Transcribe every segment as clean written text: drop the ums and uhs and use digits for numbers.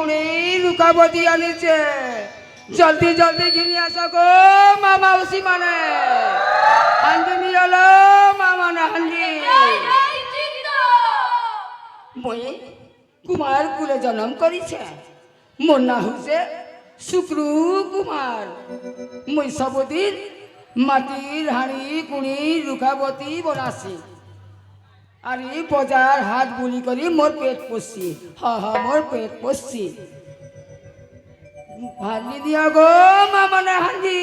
কুড়ি রুকাবতী আনিছে জলদি জলদি ঘিরে আসো গো মামা উসি মানে হান্ডি নিয়ে এলো মামা না হান্ডি মই কুমার কুলে জন্ম করিছে মোর না হচ্ছে শুক্রু কুমার মই সবদিন মাটির হাঁড়ি কুড়ি রুকাবতী বনাছি আর এই বজার হাত বুলি করি মোর পেট পড়ছি মোর পেট পড়ছি হান্ডি দিয়া গো মামনে হান্ডি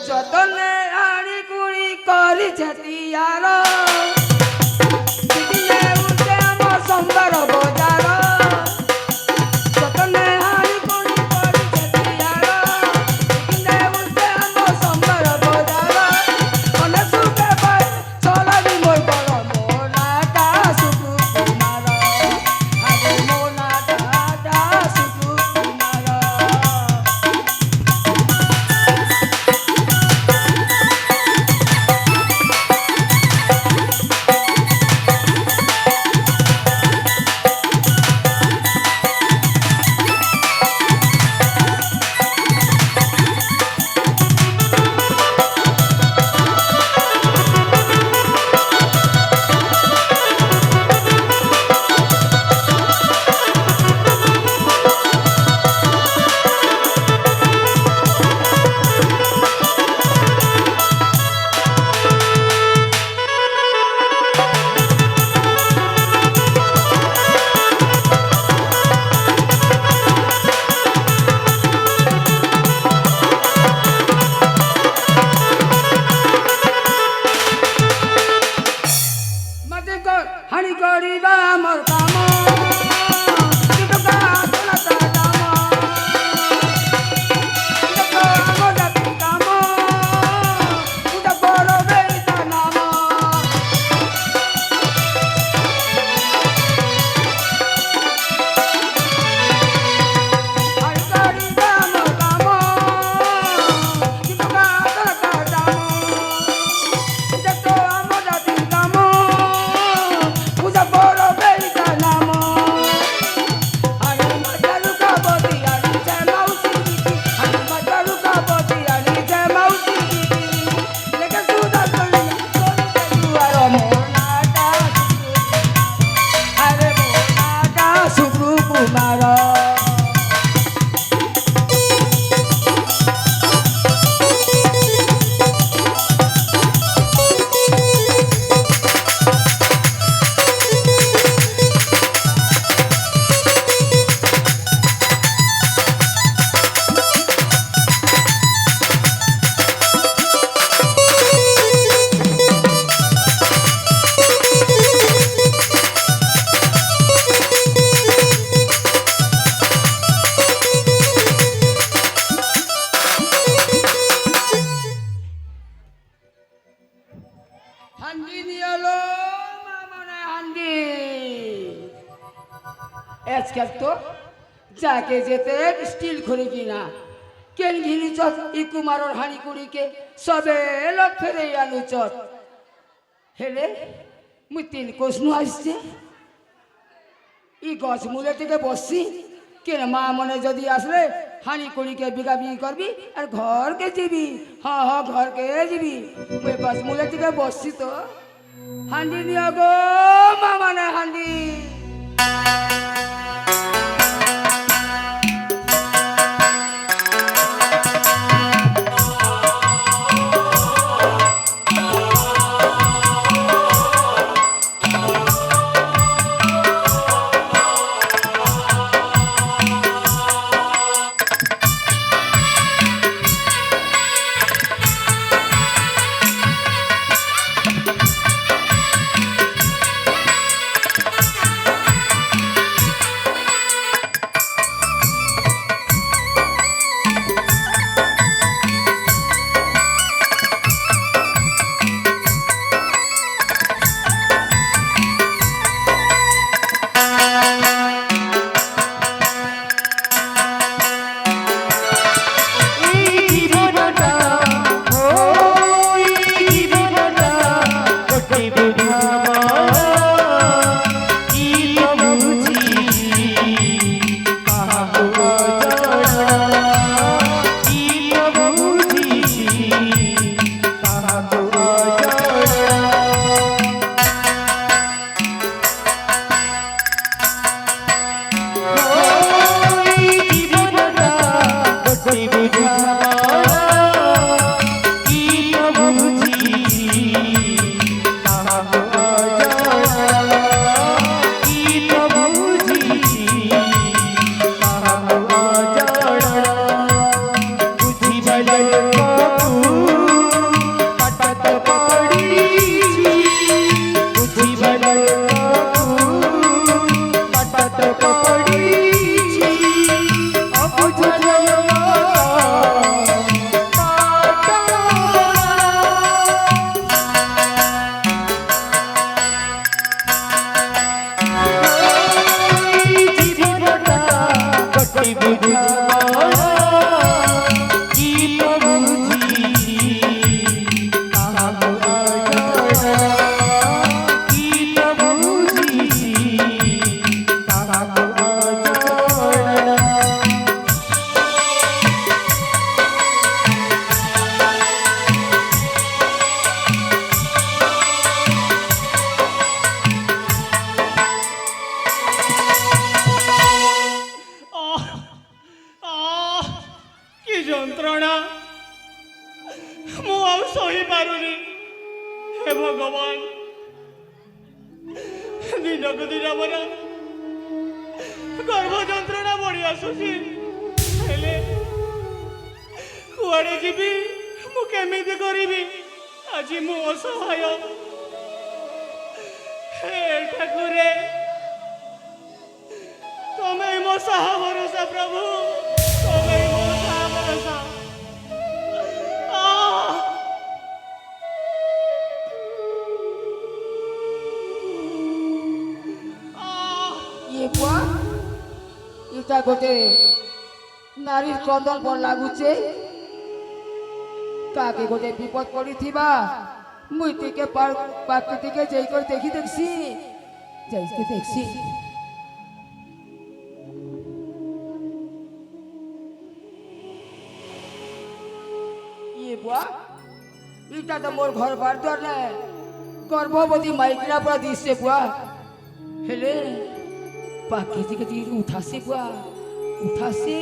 যতনে হাঁড়ি কুড়ি করি ছেতিয়ার উঠে আমার সুন্দর বজার হান্ডি নিয়ে এলো মামনে হান্ডি আজকাল তো যাকে যেতে স্টিল করে কিনা কেন ঘিনি চত ই কুমারর হাঁড়ি কুড়িকে সবে লোক ফেরে আলু চত হেলে মুই তিন কোষ্ণু আসছে ই গছ মূলে থেকে বসছি কেন মা মনে যদি আসলে হাঁড়ি কুড়িকে বিঘা বিঘি করবি আর ঘরকে যাবি ঘরকে যাবি মুই গছ মূলে থেকে বসছি তো হাঁড়ি নিয়ে গো মা মানে হাঁড়ি ଯନ୍ତ୍ରଣା ମୁଁ ଆଉ ସହିପାରୁନି। ହେ ଭଗବାନ, ଦିନକୁ ଦିନ ମୋର ଗର୍ଭ ଯନ୍ତ୍ରଣା ବଢି ଆସୁଛି। ହେଲେ କୁଆଡେ ଯିବି, ମୁଁ କେମିତି କରିବି? ଆଜି ମୁଁ ଅସହାୟ। ହେ ଠାକୁରେ, ତମେ ମୋ ସାହା ଭରସା ପ୍ରଭୁ, ତମେ ମୋ ସାହା ଭରସା। ये बुआ इटा गोटे नारी क्रंदन पर लागुचे काके गोटे विपद पड़ी थिबा मुई टिके पाके टिके जई कर देखी देखसी जई देखसी। ये बुआ इटा तो मोर घर बार द्वार ने गर्भवती माइकिना पूरा दिसे बुआ। हेले पाके टिके टिके उठासी बुआ उठासी।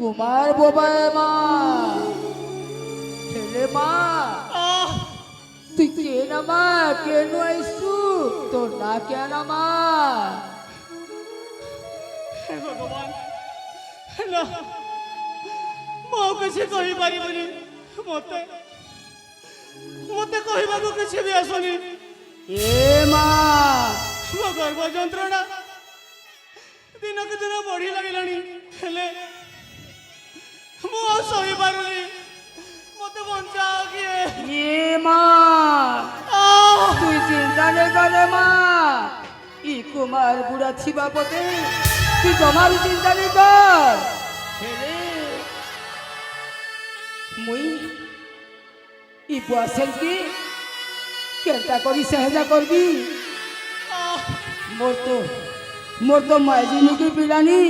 कुमार बोबा हेले तु के नमा के नुआइसु तो ना क्या नमा। हे भगवान, ना मो किसी कहि परिबनी, मते मते कहिबाको किसी भी आसुनी। ए मां मो गर्भ यंत्रणा दिनक दिन बढ़ी लागिलानी। हेले मो सही पारुनी, मते बंचाओ किए। ये मां तू चिंता नहीं करे मां, ई कुमार बुढ़ा छिबा पते तू जमारू चिंता नहीं कर। हेले मुई ई बुआसेन की केंता करी सहजा करबी। मोर तो माइजिनी की पिलानी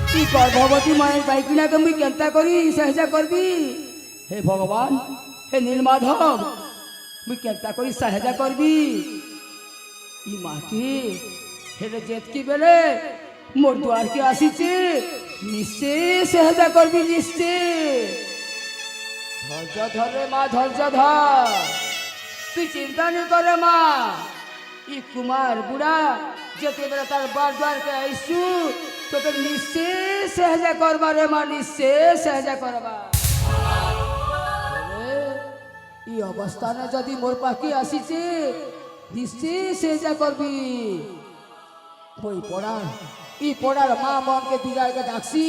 ई गर्भवती माय बाइकिना के मुई केंता करी सहजा करबी। हे भगवान, हे नीलमाधव, मुई केंता करी सहजा करबी ई माँ की। हेले जेत की बेले मोर द्वार के आसीचे निश्चय सहजा करबी निश्चय। धैर्य धर रे माँ, धैर्य धर, तू चिंता नहीं करे माँ। ई कुमार बुढ़ा जेते बेला तार बार द्वार के आईसु तो निश्चय सहजा करबा रे माँ, निश्चय सहजा करबा। ई अवस्था ने जदि मोर पाखी आसीचे निश्चय सहजा करबी। कोई पड़ार ई पड़ार माँ मन के दिगार के डाकसी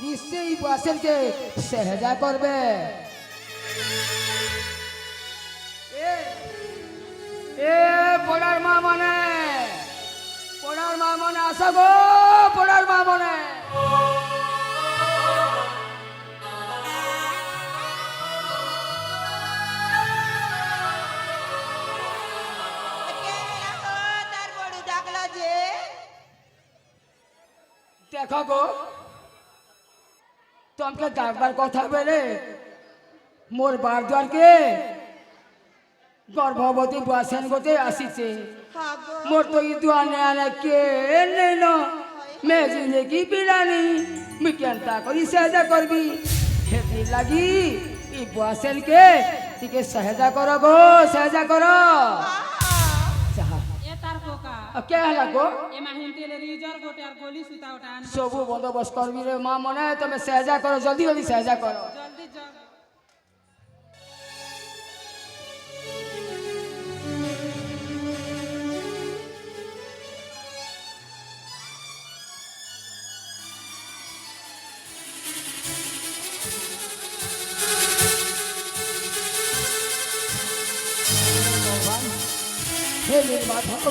निश्चय ई बासेन के सहजा करबे। ए पड़ार माँ मने, पड़ार माँ मने आसा गो, पड़ार माँ मने। देखो गो तुमके डाकबार कथा बेले मोर बार द्वार के गर्भवती बुआसेन गोटे आसीचे। मोर तो ई दुआने आने के नहीं न मैं जिंदगी पिलानी मुई केंता करी सहजा करबी। हेती लगी ई बुआसेन के टिके सहजा करो गो, सहजा करो। क्या है लगो सबू बंदोबस्त करबी रे माँ मने। तुम्हें सहजा करो, जल्दी जल्दी सहजा करो। हे नीलमाधव,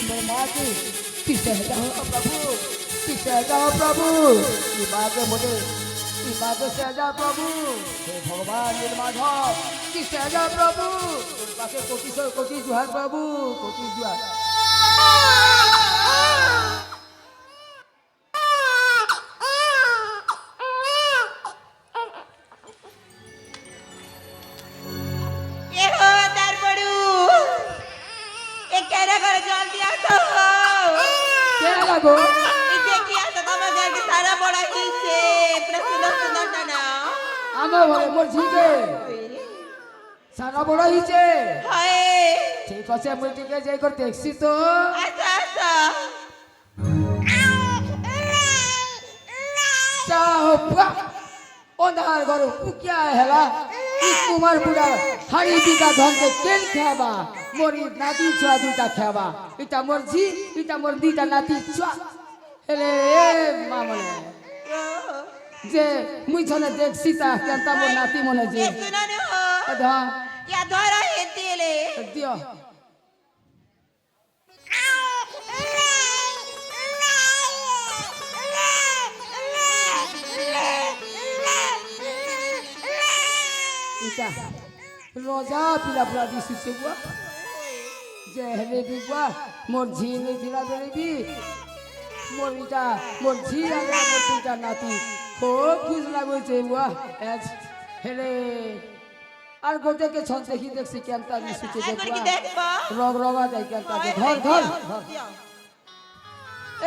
मेरे माँ की सहजा हो प्रभु, सहजा हो प्रभु। ई माँ के मुझे ई माँ के सहजा प्रभु। हे भगवान नीलमाधव की सहजा प्रभु। बाकी कोटि जुहार प्रभु, कोटि जुहार। কে লাগো আমার ঘরে মোর ঝিকে সারা বড় হইছে ঠিক আছে মুই টিকে যাই করে দেখছি তো ওনার ঘর উকিয়া হেলা তোমার বুড়া হাড়ি দুটা ধনকে কেন খেবা মোরি নাতি ছুয়া দুটা খেবা এটা মোর ঝি এটা মোর দুইটা নাতি ছুয়া হেলে মামনে যে মুই ছনে দেখছি তা কেনতা মোর নাতি মনে যে দিও এটা রোজা পিলা পুরা দিছি বুয়া যে হেলে দিবা মোর ঝি নে দিলা বেরিবি মোর ইটা মোর ঝি আর মোর দুইটা নাতি খুব খুশ লাগছে বুয়া হেলে আর গোটেকে ছন দেখি দেখছি কেনতা দিছি বুয়া রগ রগা যাই কেনতা ধর ধর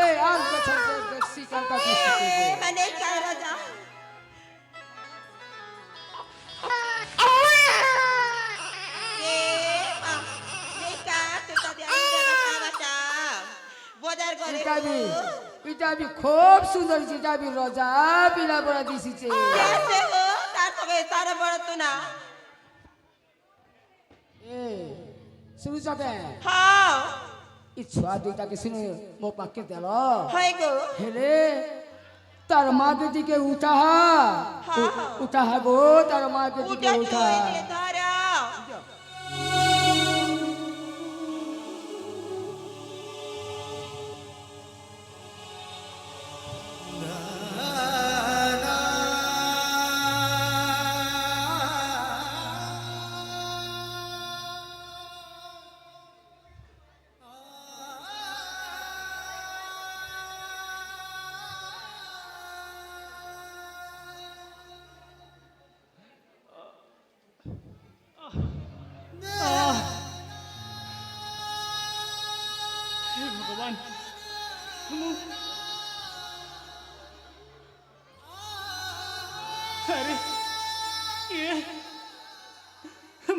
এই আর ছন দেখছি কেনতা দিছি মানে রাজা ইটাবি খুব সুন্দর ইটাবি রোজা পিলা পড়া দিছিছে শুরু যাবে ই ছুয়া দুইটাকে শুনে মো পাকে দেল হেলে তার মা বেটিকে উঠা গো তার মা বেটিকে উঠা ভগবান আরে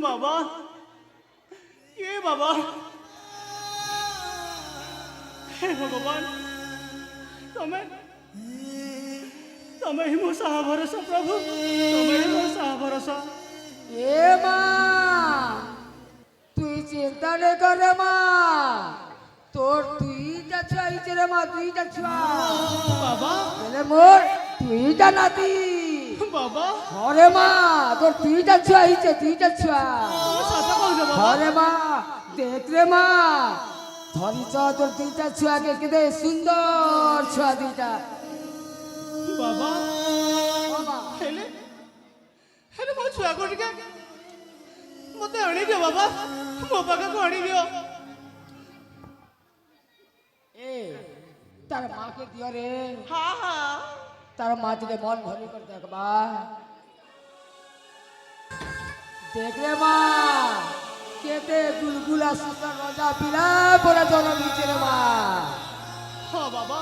বাবা বাবা হে ভগবান তুমি তুমি হি মো সাহা ভরসা প্রভু তুমি হি মো সাহা ভরসা এ মা তুই চিন্তা নে করে মা তোর দুইটা ছুয়া হইছে রে মা দুইটা ছুয়া বাবা বলে মোর দুইটা নাতি বাবা হরে মা তোর দুইটা ছুয়া হইছে দুইটা ছুয়া সাথে কইছো বাবা হরে মা দেখ রে মা ধরিছ তোর দুইটা ছুয়াকে কেদে সুন্দর ছুয়া দুইটা বাবা বাবা হেলে হেলে মো ছুয়া কোটিকে মতে আনি দিও বাবা মো পাখা আনি দিও এ তার মাকে দিও রে তার মা দিলে মন ভরি করে দেখবা দেখ রে মা কেতে গুলগুলা সুন্দর রোজা পিলা পরে জন্ম দিচ্ছে রে মা হ্যাঁ বাবা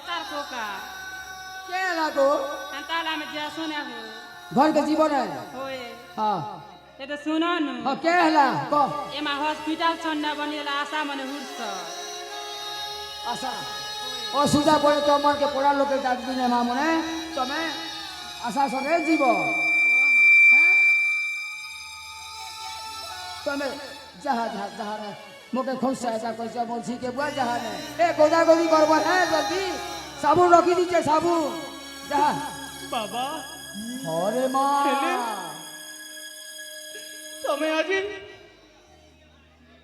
তার পোকা কে লাগো তাহলে আমি যা শুনে ঘর के जीवन है होए हां এটা শুনো নু हां के हला को एमा हॉस्पिटल छन्ना बनेला आशा मने हुर्छ आशा অসুবিধা পড়ে তো মনকে পড়া লোকের ডাক দিনে মা মনে তুমি আশা সঙ্গে জীব হ্যাঁ তুমি যাহা যাহা যাহা রে মোকে খুব সহায়তা করছে বলছি কে বুয়া যাহা রে এ গোদাগদি করব হ্যাঁ জলদি সাবুন রাখি দিচ্ছে সাবুন যাহা বাবা হরে মা তুমি আজি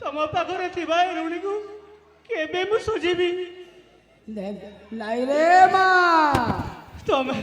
তোমা পাখরে থিবা এ ঋণীକୁ কেবে মু সুঝিবি নাই রে মা তুমি